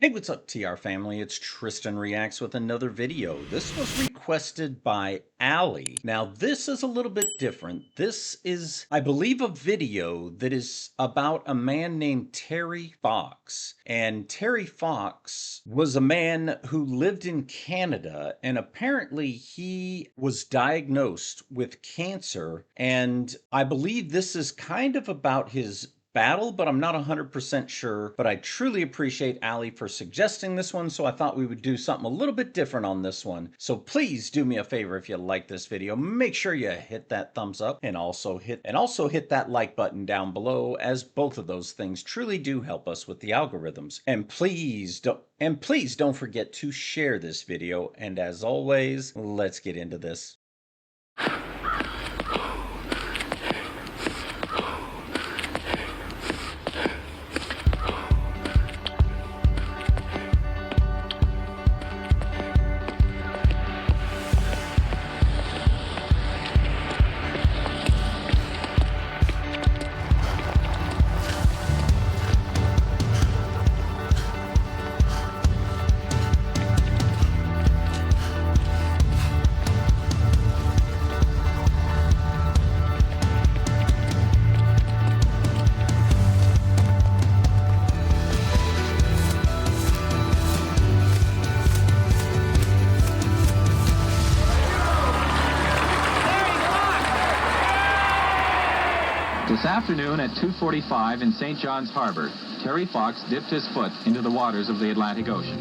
Hey, what's up, TR family? It's Tristan Reacts with another video. This was requested by Allie. Now, this is a little bit different. This is, I believe, a video that is about a man named Terry Fox. And Terry Fox was a man who lived in Canada, and apparently he was diagnosed with cancer. And I believe this is kind of about his battle, but I'm not 100% sure. But I truly appreciate Allie for suggesting this one, so I thought we would do something a little bit different on this one. So please do me a favor, if you like this video, make sure you hit that thumbs up and also hit that like button down below, as both of those things truly do help us with the algorithms. And please don't forget to share this video. And as always, let's get into this. This afternoon at 2:45 in St. John's Harbor, Terry Fox dipped his foot into the waters of the Atlantic Ocean.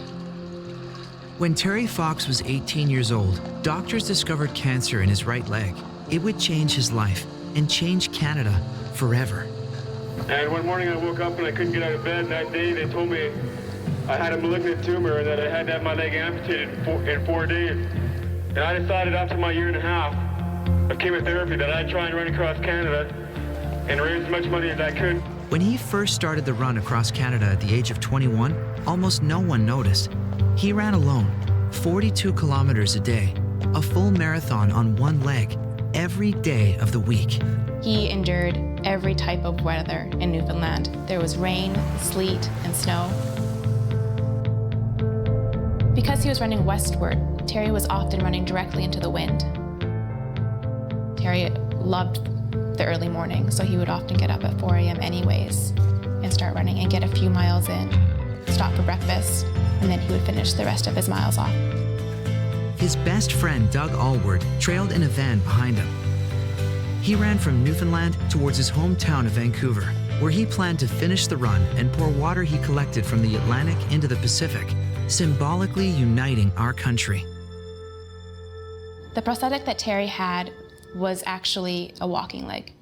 When Terry Fox was 18 years old, doctors discovered cancer in his right leg. It would change his life and change Canada forever. And one morning I woke up and I couldn't get out of bed. And that day they told me I had a malignant tumor and that I had to have my leg amputated in 4 days. And I decided after my year and a half of chemotherapy that I'd try and run across Canada and raise as much money as I could. When he first started the run across Canada at the age of 21, almost no one noticed. He ran alone, 42 kilometers a day, a full marathon on one leg, every day of the week. He endured every type of weather in Newfoundland. There was rain, sleet, and snow. Because he was running westward, Terry was often running directly into the wind. Terry loved the early morning, so he would often get up at 4 a.m. anyways and start running and get a few miles in, stop for breakfast, and then he would finish the rest of his miles off. His best friend, Doug Allward, trailed in a van behind him. He ran from Newfoundland towards his hometown of Vancouver, where he planned to finish the run and pour water he collected from the Atlantic into the Pacific, symbolically uniting our country. The prosthetic that Terry had was actually a walking leg.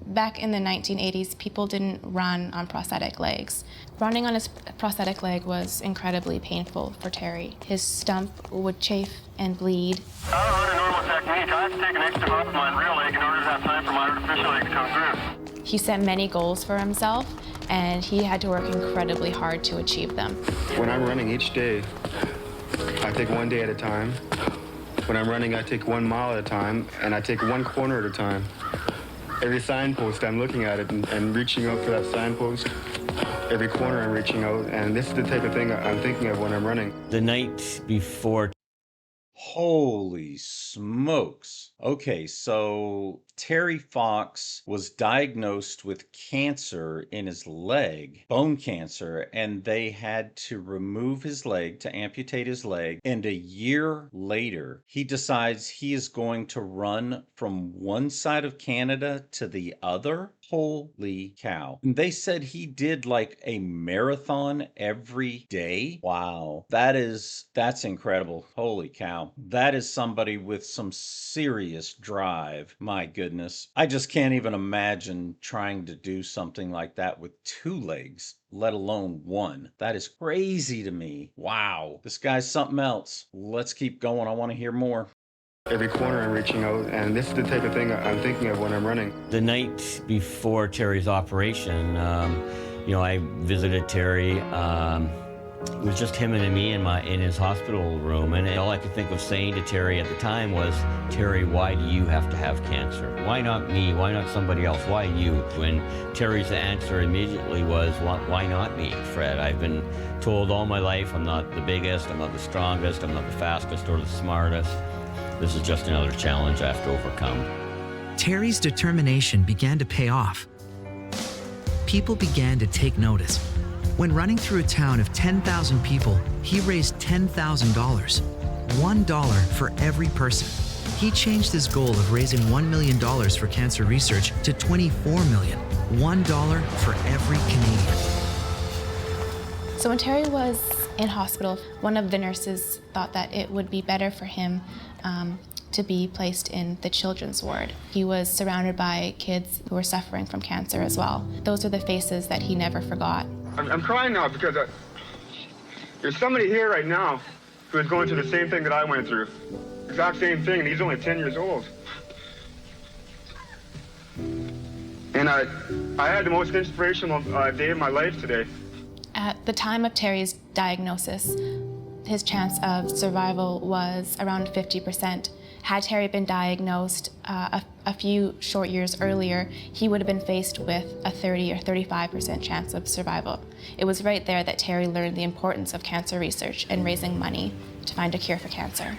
Back in the 1980s, people didn't run on prosthetic legs. Running on his prosthetic leg was incredibly painful for Terry. His stump would chafe and bleed. I don't run a normal technique. I have to take an extra off my real leg in order to have time for my artificial leg to come through. He set many goals for himself, and he had to work incredibly hard to achieve them. When I'm running each day, I take one day at a time. When I'm running, I take 1 mile at a time, and I take one corner at a time. Every signpost, I'm looking at it and reaching out for that signpost. Every corner, I'm reaching out, and this is the type of thing I'm thinking of when I'm running. The night before. Holy smokes. Okay, so Terry Fox was diagnosed with cancer in his leg, bone cancer, and they had to remove his leg, to amputate his leg. And a year later, he decides he is going to run from one side of Canada to the other. Holy cow. And they said he did like a marathon every day. Wow. That's incredible. Holy cow. That is somebody with some serious drive. My goodness. I just can't even imagine trying to do something like that with 2 legs, let alone 1. That is crazy to me. Wow. This guy's something else. Let's keep going. I want to hear more. Every corner, I'm reaching out, and this is the type of thing I'm thinking of when I'm running. The night before Terry's operation, I visited Terry. It was just him and me in his hospital room, and all I could think of saying to Terry at the time was, Terry, why do you have to have cancer? Why not me? Why not somebody else? Why you? And Terry's answer immediately was, why not me, Fred? I've been told all my life I'm not the biggest, I'm not the strongest, I'm not the fastest or the smartest. This is just another challenge I have to overcome. Terry's determination began to pay off. People began to take notice. When running through a town of 10,000 people, he raised $10,000, $1 for every person. He changed his goal of raising $1 million for cancer research to $24 million, $1 for every Canadian. So when Terry was in hospital, one of the nurses thought that it would be better for him to be placed in the children's ward. He was surrounded by kids who were suffering from cancer as well. Those are the faces that he never forgot. I'm crying now because there's somebody here right now who is going through the same thing that I went through. Exact same thing, and he's only 10 years old. And I had the most inspirational day of my life today. At the time of Terry's diagnosis, his chance of survival was around 50%. Had Terry been diagnosed a few short years earlier, he would have been faced with a 30 or 35% chance of survival. It was right there that Terry learned the importance of cancer research and raising money to find a cure for cancer.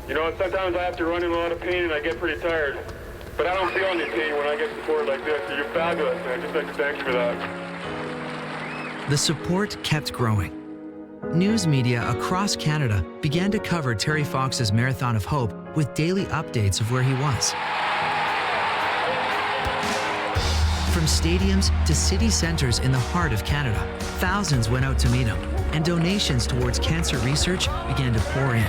You know, sometimes I have to run in a lot of pain and I get pretty tired. But I don't feel any pain when I get support like this. You're fabulous, and I'd just like to thank you for that. The support kept growing. News media across Canada began to cover Terry Fox's Marathon of Hope with daily updates of where he was. From stadiums to city centres in the heart of Canada, thousands went out to meet him, and donations towards cancer research began to pour in.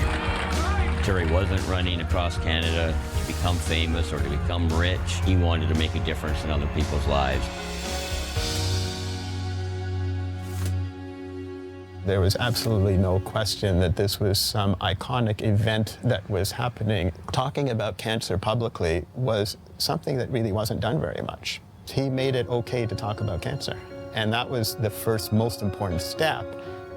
Terry wasn't running across Canada to become famous or to become rich. He wanted to make a difference in other people's lives. There was absolutely no question that this was some iconic event that was happening. Talking about cancer publicly was something that really wasn't done very much. He made it okay to talk about cancer. And that was the first most important step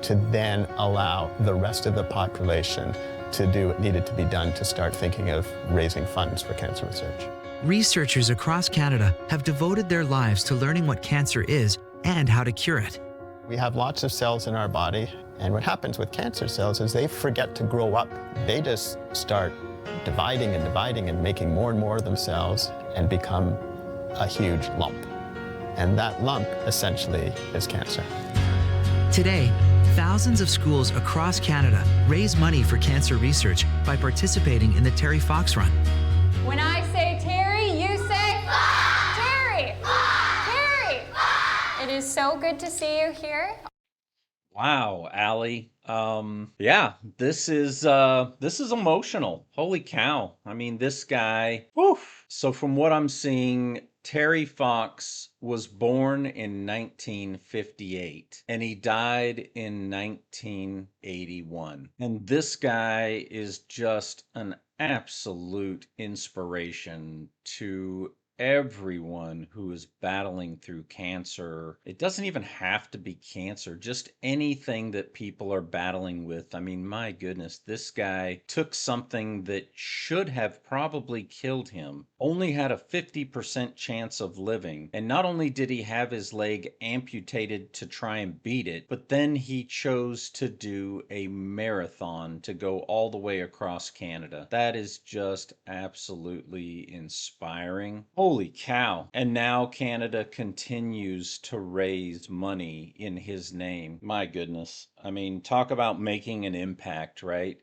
to then allow the rest of the population to do what needed to be done to start thinking of raising funds for cancer research. Researchers across Canada have devoted their lives to learning what cancer is and how to cure it. We have lots of cells in our body, and what happens with cancer cells is they forget to grow up. They just start dividing and making more and more of themselves and become a huge lump. And that lump essentially is cancer. Today, thousands of schools across Canada raise money for cancer research by participating in the Terry Fox Run. When I say Terry, you say Terry! Terry! It is so good to see you here. Wow, Allie. Yeah, this is emotional. Holy cow. I mean, this guy, whew. So from what I'm seeing, Terry Fox was born in 1958 and he died in 1981. And this guy is just an absolute inspiration to everyone who is battling through cancer. It doesn't even have to be cancer, just anything that people are battling with. I mean, my goodness, this guy took something that should have probably killed him, only had a 50% chance of living, and not only did he have his leg amputated to try and beat it, but then he chose to do a marathon to go all the way across Canada. That is just absolutely inspiring. Holy cow. And now Canada continues to raise money in his name. My goodness. I mean, talk about making an impact, right?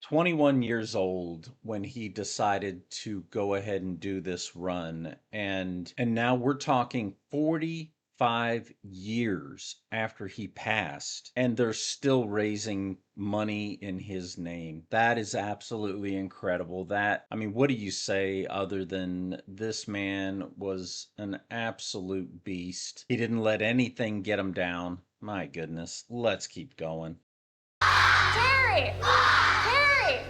21 years old when he decided to go ahead and do this run. And now we're talking 45 years after he passed, and they're still raising money in his name. That is absolutely incredible. That, I mean, what do you say other than this man was an absolute beast? He didn't let anything get him down. My goodness, let's keep going. Terry! Terry!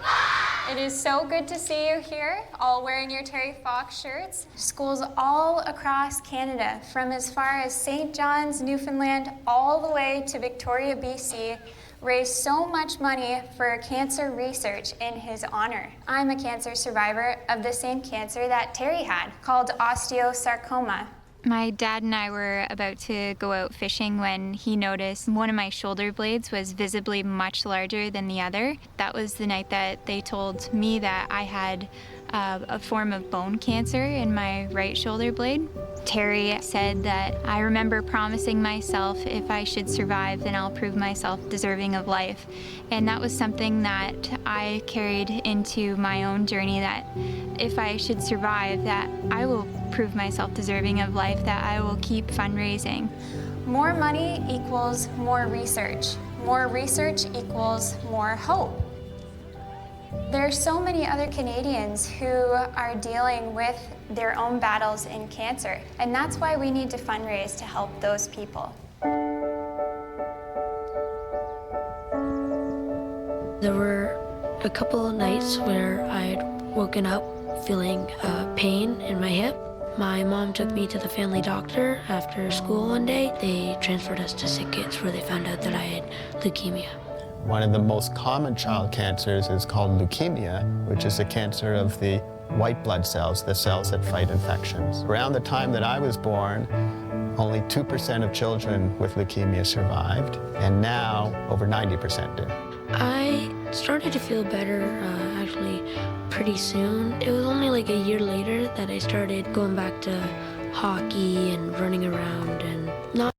It is so good to see you here, all wearing your Terry Fox shirts. Schools all across Canada, from as far as St. John's, Newfoundland, all the way to Victoria, BC, raised so much money for cancer research in his honor. I'm a cancer survivor of the same cancer that Terry had, called osteosarcoma. My dad and I were about to go out fishing when he noticed one of my shoulder blades was visibly much larger than the other. That was the night that they told me that I had a form of bone cancer in my right shoulder blade. Terry said that I remember promising myself if I should survive, then I'll prove myself deserving of life. And that was something that I carried into my own journey, that if I should survive, that I will prove myself deserving of life, that I will keep fundraising. More money equals more research. More research equals more hope. There are so many other Canadians who are dealing with their own battles in cancer, and that's why we need to fundraise to help those people. There were a couple of nights where I'd woken up feeling pain in my hip. My mom took me to the family doctor after school one day. They transferred us to Sick Kids where they found out that I had leukemia. One of the most common child cancers is called leukemia, which is a cancer of the white blood cells, the cells that fight infections. Around the time that I was born, only 2% of children with leukemia survived, and now over 90% do. I started to feel better actually pretty soon. It was only like a year later that I started going back to hockey and running around and not.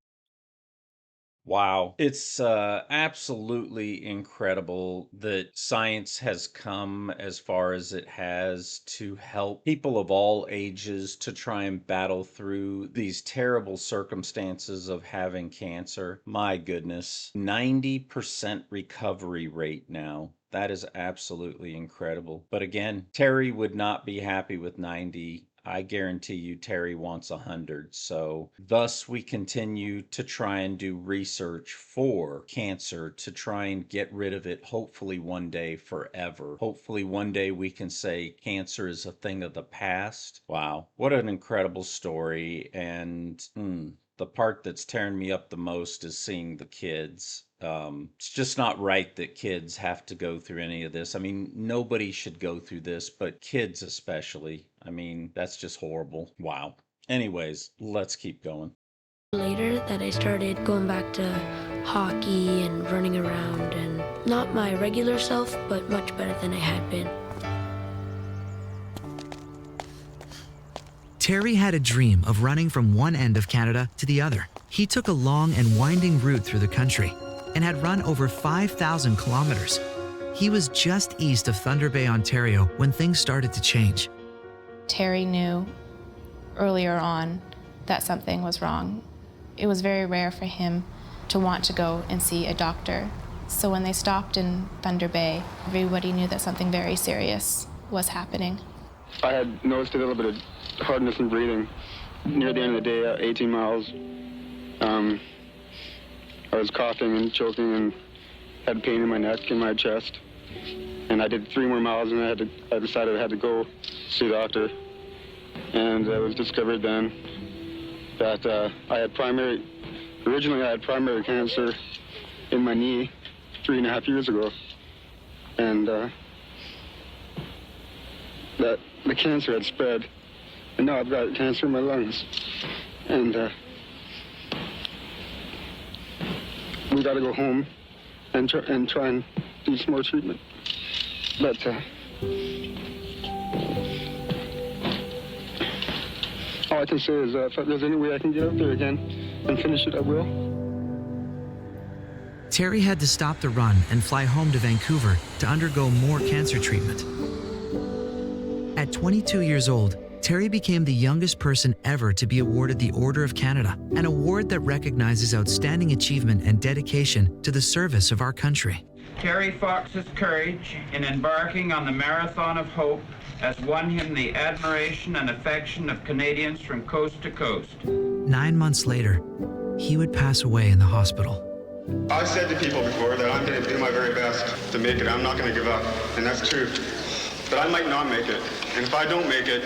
Wow. It's absolutely incredible that science has come as far as it has to help people of all ages to try and battle through these terrible circumstances of having cancer. My goodness, 90% recovery rate now. That is absolutely incredible. But again, Terry would not be happy with 90. I guarantee you Terry wants 100. So thus we continue to try and do research for cancer to try and get rid of it, hopefully one day forever. Hopefully one day we can say cancer is a thing of the past. Wow, what an incredible story. And the part that's tearing me up the most is seeing the kids. It's just not right that kids have to go through any of this. I mean, nobody should go through this, but kids especially. I mean, that's just horrible. Wow. Anyways, let's keep going. Later that I started going back to hockey and running around and not my regular self, but much better than I had been. Terry had a dream of running from one end of Canada to the other. He took a long and winding route through the country and had run over 5,000 kilometers. He was just east of Thunder Bay, Ontario, when things started to change. Terry knew earlier on that something was wrong. It was very rare for him to want to go and see a doctor. So when they stopped in Thunder Bay, everybody knew that something very serious was happening. I had noticed a little bit of hardness in breathing. Near the end of the day, 18 miles, I was coughing and choking and had pain in my neck and my chest. And I did 3 more miles and I decided I had to go see a doctor. And it was discovered then that originally I had primary cancer in my knee 3.5 years ago. And that the cancer had spread. And now I've got cancer in my lungs. And we got to go home and try and do some more treatment. But all I can say is if there's any way I can get out there again and finish it, I will. Terry had to stop the run and fly home to Vancouver to undergo more cancer treatment. At 22 years old, Terry became the youngest person ever to be awarded the Order of Canada, an award that recognizes outstanding achievement and dedication to the service of our country. Terry Fox's courage in embarking on the Marathon of Hope has won him the admiration and affection of Canadians from coast to coast. 9 months later, he would pass away in the hospital. I've said to people before that I'm going to do my very best to make it. I'm not going to give up, and that's true. but I might not make it. And if I don't make it,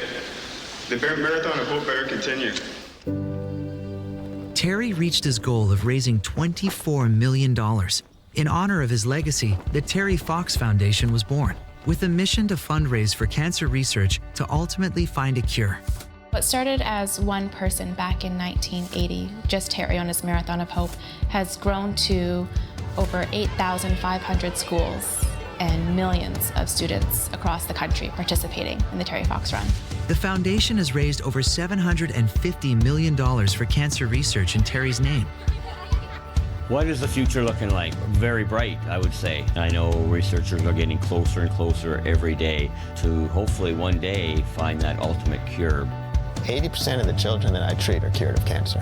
the Marathon of Hope better continue. Terry reached his goal of raising $24 million. In honor of his legacy, the Terry Fox Foundation was born, with a mission to fundraise for cancer research to ultimately find a cure. What started as one person back in 1980, just Terry on his Marathon of Hope, has grown to over 8,500 schools and millions of students across the country participating in the Terry Fox Run. The foundation has raised over $750 million for cancer research in Terry's name. What is the future looking like? Very bright, I would say. I know researchers are getting closer and closer every day to hopefully one day find that ultimate cure. 80% of the children that I treat are cured of cancer.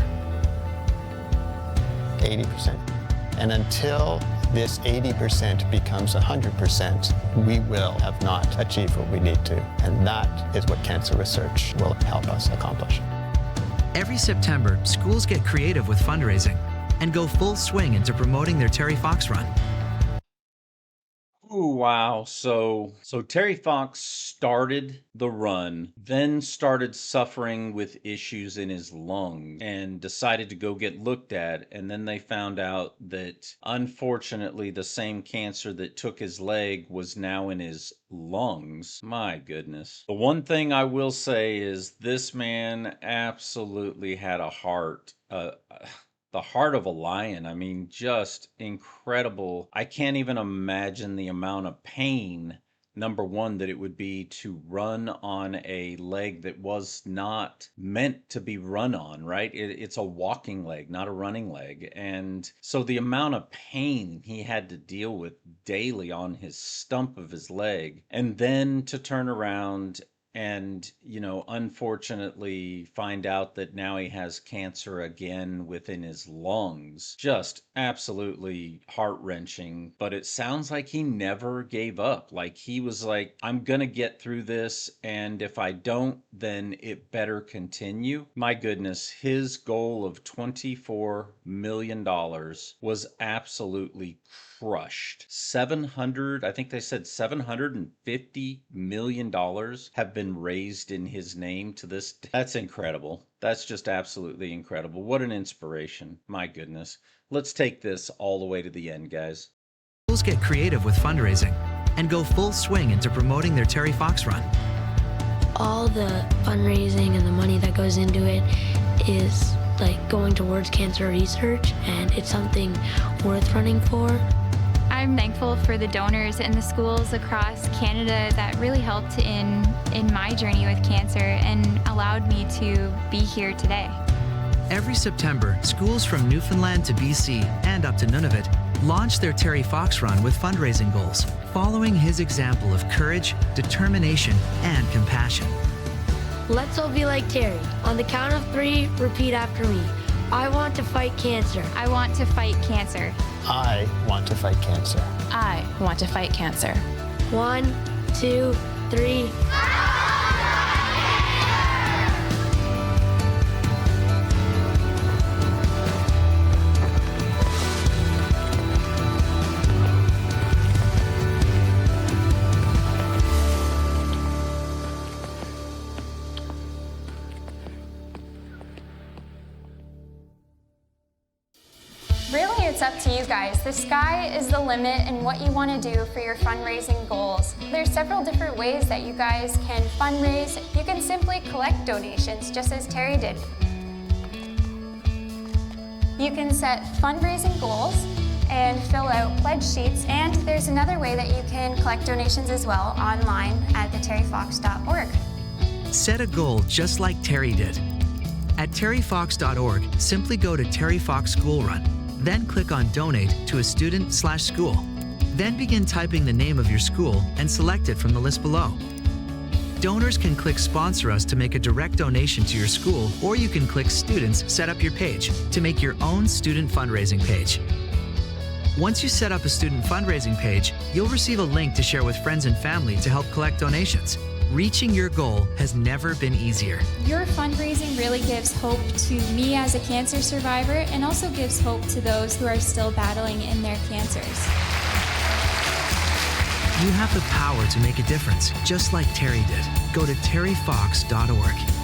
80%. And until this 80% becomes 100%, we will have not achieved what we need to. And that is what cancer research will help us accomplish. Every September, schools get creative with fundraising and go full swing into promoting their Terry Fox Run. Ooh, wow. So Terry Fox started the run, then started suffering with issues in his lungs and decided to go get looked at. And then they found out that unfortunately the same cancer that took his leg was now in his lungs. My goodness. The one thing I will say is this man absolutely had a heart. The heart of a lion. I mean, just incredible. I can't even imagine the amount of pain, number one, that it would be to run on a leg that was not meant to be run on, right? It's a walking leg, not a running leg. And so the amount of pain he had to deal with daily on his stump of his leg, and then to turn around and, unfortunately find out that now he has cancer again within his lungs. Just absolutely heart-wrenching. But it sounds like he never gave up. Like he was like, I'm gonna get through this, and if I don't, then it better continue. My goodness, his goal of $24 million was absolutely crushed. I think they said $750 million have been raised in his name to this. That's incredible. That's just absolutely incredible. What an inspiration. My goodness. Let's take this all the way to the end, guys. Schools get creative with fundraising and go full swing into promoting their Terry Fox Run. All the fundraising and the money that goes into it is like going towards cancer research, and it's something worth running for. I'm thankful for the donors and the schools across Canada that really helped in my journey with cancer and allowed me to be here today. Every September, schools from Newfoundland to BC and up to Nunavut launch their Terry Fox Run with fundraising goals, following his example of courage, determination, and compassion. Let's all be like Terry. On the count of 3, repeat after me. I want to fight cancer. I want to fight cancer. I want to fight cancer. I want to fight cancer. 1, 2, 3. Really, it's up to you guys. The sky is the limit in what you want to do for your fundraising goals. There's several different ways that you guys can fundraise. You can simply collect donations, just as Terry did. You can set fundraising goals and fill out pledge sheets, and there's another way that you can collect donations as well online at theterryfox.org. Set a goal just like Terry did. At terryfox.org, simply go to Terry Fox School Run. Then click on Donate to a student/school. Then begin typing the name of your school and select it from the list below. Donors can click Sponsor Us to make a direct donation to your school, or you can click Students Set Up Your Page to make your own student fundraising page. Once you set up a student fundraising page, you'll receive a link to share with friends and family to help collect donations. Reaching your goal has never been easier. Your fundraising really gives hope to me as a cancer survivor, and also gives hope to those who are still battling in their cancers. You have the power to make a difference, just like Terry did. Go to terryfox.org.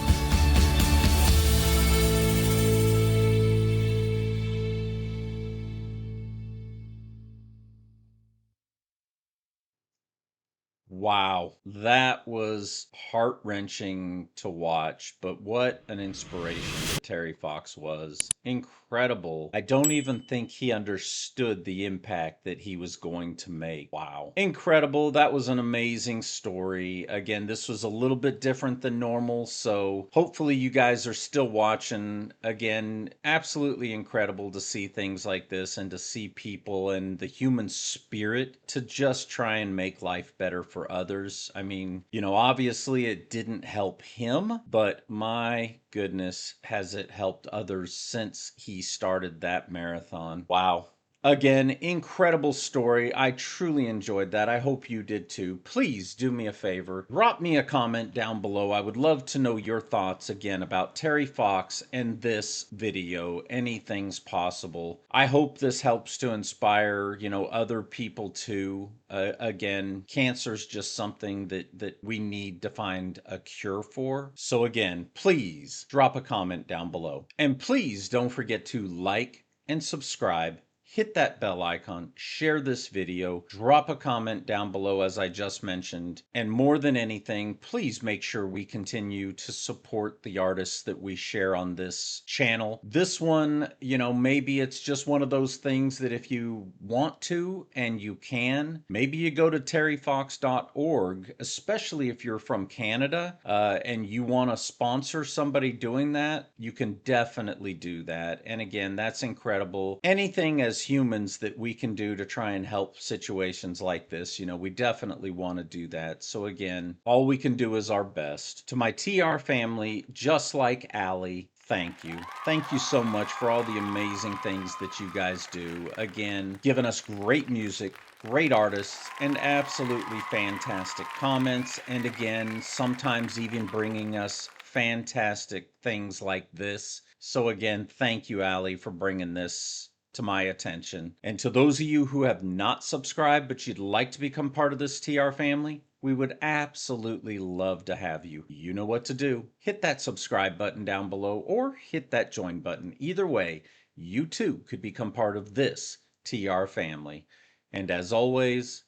Wow, that was heart-wrenching to watch, but what an inspiration that Terry Fox was. Incredible. I don't even think he understood the impact that he was going to make. Wow. Incredible. That was an amazing story. Again, this was a little bit different than normal, so hopefully you guys are still watching. Again, absolutely incredible to see things like this and to see people and the human spirit to just try and make life better for others. I mean, obviously it didn't help him, but my goodness, has it helped others since he started that marathon. Wow. Again, incredible story. I truly enjoyed that. I hope you did too. Please do me a favor. Drop me a comment down below. I would love to know your thoughts again about Terry Fox and this video. Anything's possible. I hope this helps to inspire, other people too. Again, cancer's just something that we need to find a cure for. So again, please drop a comment down below. And please don't forget to like and subscribe. Hit that bell icon, share this video, drop a comment down below as I just mentioned, and more than anything, please make sure we continue to support the artists that we share on this channel. This one, maybe it's just one of those things that if you want to and you can, maybe you go to terryfox.org, especially if you're from Canada and you want to sponsor somebody doing that, you can definitely do that. And again, that's incredible. Anything as humans that we can do to try and help situations like this, we definitely want to do that. So again, all we can do is our best. To my TR family, just like Allie, thank you. Thank you so much for all the amazing things that you guys do. Again, giving us great music, great artists, and absolutely fantastic comments. And again, sometimes even bringing us fantastic things like this. So again, thank you, Allie, for bringing this to my attention. And to those of you who have not subscribed but you'd like to become part of this TR family, we would absolutely love to have you. You know what to do. Hit that subscribe button down below or hit that join button. Either way, you too could become part of this TR family. And as always,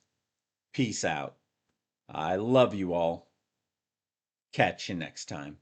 peace out. I love you all. Catch you next time.